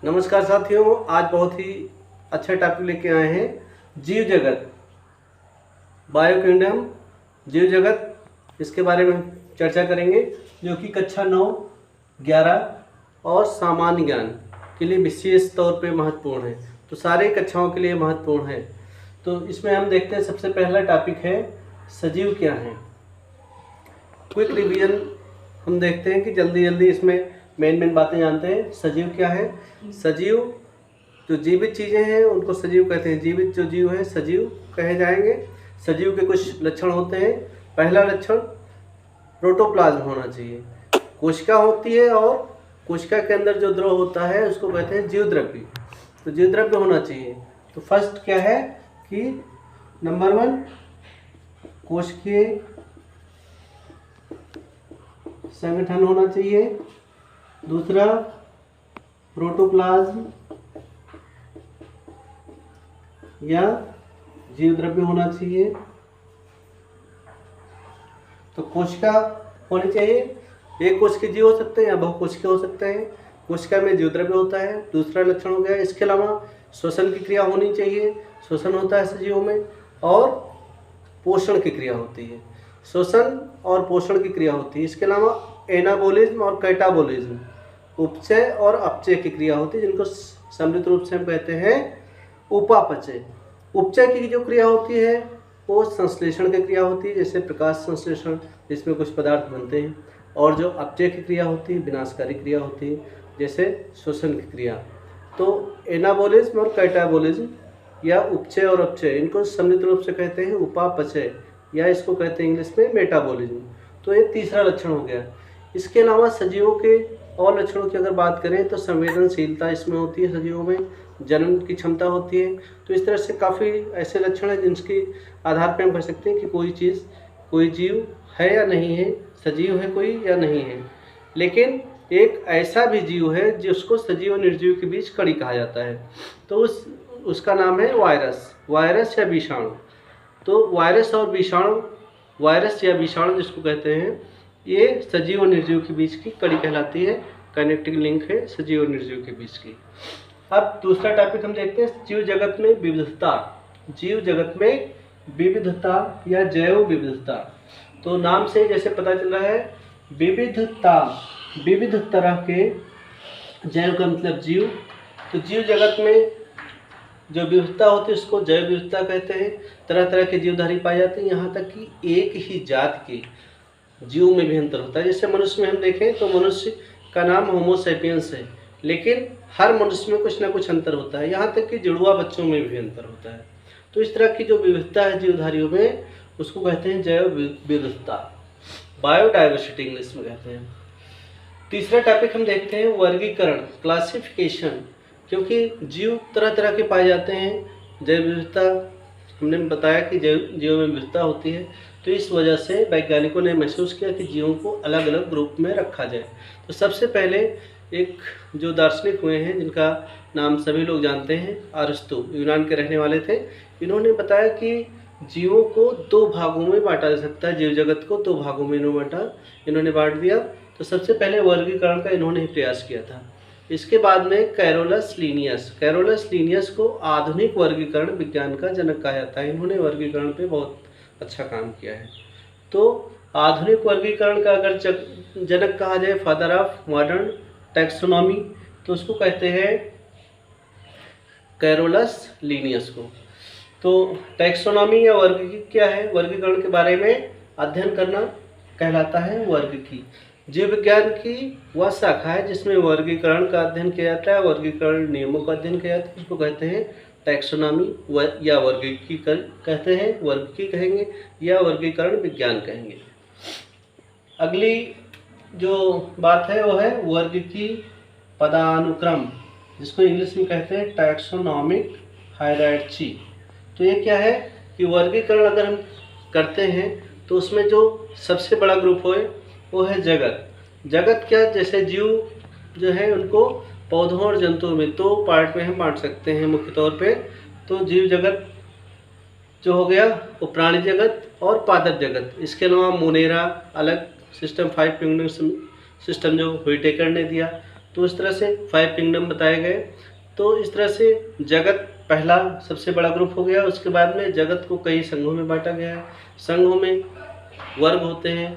नमस्कार साथियों, आज बहुत ही अच्छा टॉपिक लेके आए हैं। जीव जगत, बायो किंगडम, जीव जगत, इसके बारे में चर्चा करेंगे, जो कि कक्षा 9, 11 और सामान्य ज्ञान के लिए विशेष तौर पे महत्वपूर्ण है। तो सारे कक्षाओं के लिए महत्वपूर्ण है। तो इसमें हम देखते हैं, सबसे पहला टॉपिक है सजीव क्या है। क्विक रिवीजन हम देखते हैं कि जल्दी जल्दी इसमें मेन बातें जानते हैं। सजीव क्या है? सजीव जो जीवित चीज़ें हैं उनको सजीव कहते हैं। जीवित जो जीव है सजीव कहे जाएंगे। सजीव के कुछ लक्षण होते हैं। पहला लक्षण प्रोटोप्लाज्म होना चाहिए। कोशिका होती है और कोशिका के अंदर जो द्रव होता है उसको कहते हैं जीव द्रव्य। तो जीव द्रव्य होना चाहिए। तो फर्स्ट क्या है कि नंबर 1 कोशिकीय संगठन होना चाहिए। दूसरा प्रोटोप्लाज्म या जीव द्रव्य होना चाहिए। तो कोशिका होनी चाहिए। एक कोशिकीय जीव हो सकते हैं या बहुकोशिकीय हो सकते हैं। कोशिका में जीव द्रव्य होता है, दूसरा लक्षण हो गया। इसके अलावा श्वसन की क्रिया होनी चाहिए। श्वसन होता है सजीवों में, और पोषण की क्रिया होती है। श्वसन और पोषण की क्रिया होती है। इसके अलावा एनाबोलिज्म और कैटाबोलिज्म, उपचय और अपचय की क्रिया होती है, जिनको सम्मिलित रूप से हम कहते हैं उपापचय। उपचय की जो क्रिया होती है वो संश्लेषण की क्रिया होती है, जैसे प्रकाश संश्लेषण, जिसमें कुछ पदार्थ बनते हैं। और जो अपचय की क्रिया होती है विनाशकारी क्रिया होती है, जैसे श्वसन की क्रिया। तो एनाबोलिज्म और कैटाबोलिज्म या उपचय और अपचय, इनको सम्मिलित रूप से कहते हैं उपापचय, या इसको कहते हैं इंग्लिश में मेटाबॉलिज्म। तो ये तीसरा लक्षण हो गया। इसके अलावा सजीवों के और लक्षणों की अगर बात करें तो संवेदनशीलता इसमें होती है सजीवों में, जनन की क्षमता होती है। तो इस तरह से काफ़ी ऐसे लक्षण हैं जिनके आधार पर हम कह सकते हैं कि कोई जीव है या नहीं है, सजीव है कोई या नहीं है। लेकिन एक ऐसा भी जीव है जिसको सजीव और निर्जीव के बीच कड़ी कहा जाता है। तो उसका नाम है वायरस या विषाणु। तो वायरस और विषाणु, वायरस या विषाणु जिसको कहते हैं, ये सजीव और निर्जीव के बीच की कड़ी कहलाती है। कनेक्टिंग लिंक है सजीव और निर्जीव के बीच की। अब दूसरा टॉपिक हम देखते हैं जीव जगत में विविधता। जीव जगत में विविधता या जैव विविधता। तो नाम से जैसे पता चल रहा है विविधता, विविध तरह के, जैव का मतलब जीव। तो जीव जगत में जो विविधता होती है उसको जैव विविधता कहते हैं। तरह तरह के जीवधारी पाए जाते हैं, यहाँ तक कि एक ही जात के जीव में भी अंतर होता है। जैसे मनुष्य में हम देखें तो मनुष्य का नाम होमो सैपियंस है, लेकिन हर मनुष्य में कुछ ना कुछ अंतर होता है, यहाँ तक कि जुड़वा बच्चों में भी अंतर होता है। तो इस तरह की जो विविधता है जीवधारियों में, उसको कहते हैं जैव विविधता, बायोडाइवर्सिटी इंग्लिश में कहते हैं। तीसरा टॉपिक हम देखते हैं वर्गीकरण, क्लासिफिकेशन। क्योंकि जीव तरह तरह के पाए जाते हैं, जैव विविधता हमने बताया कि जीवों में विविधता होती है। तो इस वजह से वैज्ञानिकों ने महसूस किया कि जीवों को अलग अलग ग्रुप में रखा जाए। तो सबसे पहले एक जो दार्शनिक हुए हैं जिनका नाम सभी लोग जानते हैं, अरस्तु, यूनान के रहने वाले थे। इन्होंने बताया कि जीवों को 2 भागों में बांटा जा सकता है। जीव जगत को 2 भागों में इन्होंने बांट दिया। तो सबसे पहले वर्गीकरण का इन्होंने ही प्रयास किया था। इसके बाद में कैरोलस लीनियस को आधुनिक वर्गीकरण विज्ञान का जनक कहा जाता है। इन्होंने वर्गीकरण पे बहुत अच्छा काम किया है। तो आधुनिक वर्गीकरण का अगर जनक कहा जाए, फादर ऑफ मॉडर्न टैक्सोनॉमी, तो उसको कहते हैं कैरोलस लीनियस को। तो टैक्सोनॉमी या वर्गीकरण क्या है? वर्गीकरण के बारे में अध्ययन करना कहलाता है वर्गीकी। जीव विज्ञान की वह शाखा है जिसमें वर्गीकरण का अध्ययन किया जाता है, वर्गीकरण नियमों का अध्ययन किया जाता है। इसको कहते हैं टैक्सोनॉमी या वर्गीकी कहते हैं, वर्गीकी कहेंगे या वर्गीकरण विज्ञान कहेंगे। अगली जो बात है वो है वर्गीकी पदानुक्रम, जिसको इंग्लिश में कहते हैं टैक्सोनॉमिक हायरार्ची। तो ये क्या है कि वर्गीकरण अगर हम करते हैं तो उसमें जो सबसे बड़ा ग्रुप होए वो है जगत क्या, जैसे जीव जो है उनको पौधों और जंतुओं में 2 पार्ट में हम बांट सकते हैं मुख्य तौर पे। तो जीव जगत जो हो गया वो प्राणी जगत और पादप जगत। इसके अलावा मोनेरा अलग सिस्टम, 5 किंगडम सिस्टम जो व्हिटेकर ने दिया। तो इस तरह से 5 किंगडम बताए गए। तो इस तरह से जगत पहला सबसे बड़ा ग्रुप हो गया। उसके बाद में जगत को कई संघों में बांटा गया है। संघों में वर्ग होते हैं।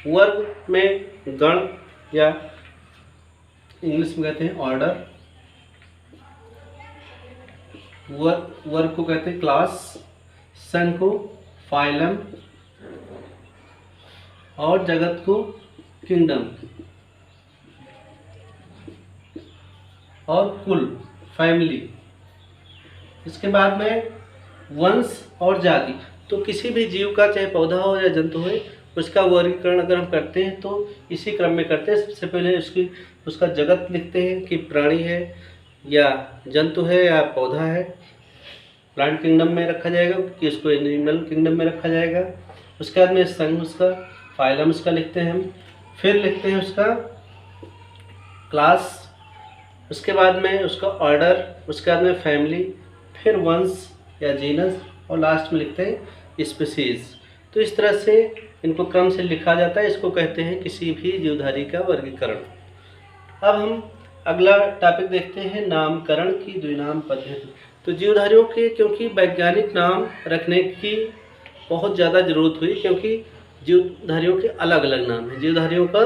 वर्ग में गण या इंग्लिश में कहते हैं ऑर्डर, वर्ग को कहते हैं क्लास, संघ को फाइलम और जगत को किंगडम और कुल फैमिली। इसके बाद में वंश और जाति। तो किसी भी जीव का चाहे पौधा हो या जंतु हो, उसका वर्गीकरण अगर हम करते हैं तो इसी क्रम में करते हैं। सबसे पहले उसका जगत लिखते हैं कि प्राणी है या जंतु है या पौधा है, प्लांट किंगडम में रखा जाएगा कि इसको एनिमल किंगडम में रखा जाएगा। उसके बाद में संघ उसका, फाइलम उसका लिखते हैं हम, फिर लिखते हैं उसका क्लास, उसके बाद में उसका ऑर्डर, उसके बाद में फैमिली, फिर वंश या जीनस और लास्ट में लिखते हैं स्पीशीज। तो इस तरह से इनको क्रम से लिखा जाता है। इसको कहते हैं किसी भी जीवधारी का वर्गीकरण। अब हम अगला टॉपिक देखते हैं नामकरण की द्विनाम पद्धति। तो जीवधारियों के क्योंकि वैज्ञानिक नाम रखने की बहुत ज़्यादा ज़रूरत हुई, क्योंकि जीवधारियों के अलग अलग नाम हैं। जीवधारियों का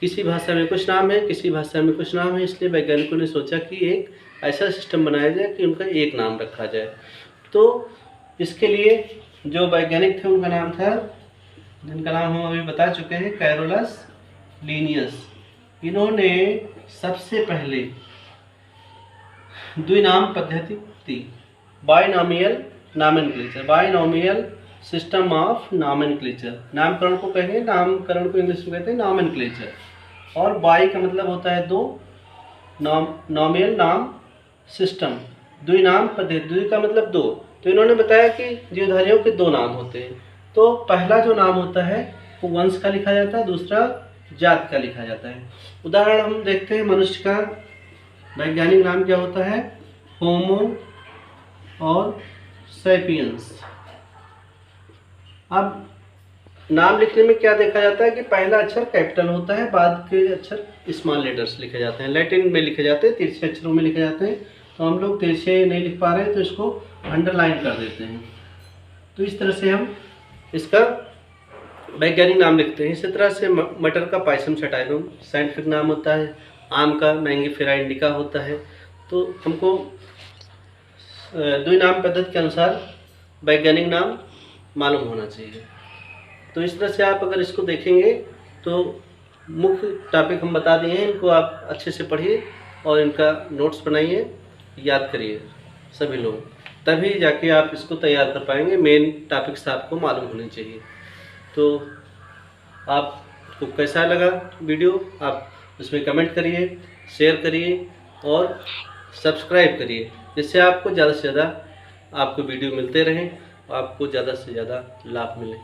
किसी भाषा में कुछ नाम है, किसी भाषा में कुछ नाम है, इसलिए वैज्ञानिकों ने सोचा कि एक ऐसा सिस्टम बनाया जाए कि उनका एक नाम रखा जाए। तो इसके लिए जो वैज्ञानिक थे उनका नाम था, जिनका नाम हम अभी बता चुके हैं, कैरोलस लीनियस। इन्होंने सबसे पहले द्विनाम पद्धति दी, binomial nomenclature, binomial system of nomenclature. नामकरण को कहेंगे, नामकरण को इंग्लिश में कहते हैं नॉमेनक्लेचर। और बाई का मतलब होता है दो, नॉमियल नाम सिस्टम, द्विनाम पद्धति, द्वि का मतलब दो। तो इन्होंने बताया कि जीवधारियों के दो नाम होते हैं। तो पहला जो नाम होता है वो वंश का लिखा जाता है, दूसरा जात का लिखा जाता है। उदाहरण हम देखते हैं, मनुष्य का वैज्ञानिक नाम क्या होता है, होमो और सैपियंस। अब नाम लिखने में क्या देखा जाता है कि पहला अक्षर कैपिटल होता है, बाद के अक्षर स्मॉल लेटर्स लिखे जाते हैं, लैटिन में लिखे जाते हैं, तिरछे अक्षरों में लिखे जाते हैं। तो हम लोग तिरछे नहीं लिख पा रहे हैं तो इसको अंडरलाइन कर देते हैं। तो इस तरह से हम इसका वैज्ञानिक नाम लिखते हैं। इसी तरह से मटर का पाइसम सटाइलम साइंटिफिक नाम होता है, आम का मैंगीफेरा इंडिका होता है। तो हमको द्विनाम पद्धति के अनुसार वैज्ञानिक नाम मालूम होना चाहिए। तो इस तरह से आप अगर इसको देखेंगे तो मुख्य टॉपिक हम बता दिए हैं, इनको आप अच्छे से पढ़िए और इनका नोट्स बनाइए, याद करिए सभी लोग, तभी जाके आप इसको तैयार कर पाएंगे। मेन टॉपिक्स आपको मालूम होने चाहिए। तो आपको कैसा लगा वीडियो, आप उसमें कमेंट करिए, शेयर करिए और सब्सक्राइब करिए, जिससे आपको ज़्यादा से ज़्यादा आपको वीडियो मिलते रहें, आपको ज़्यादा से ज़्यादा लाभ मिले।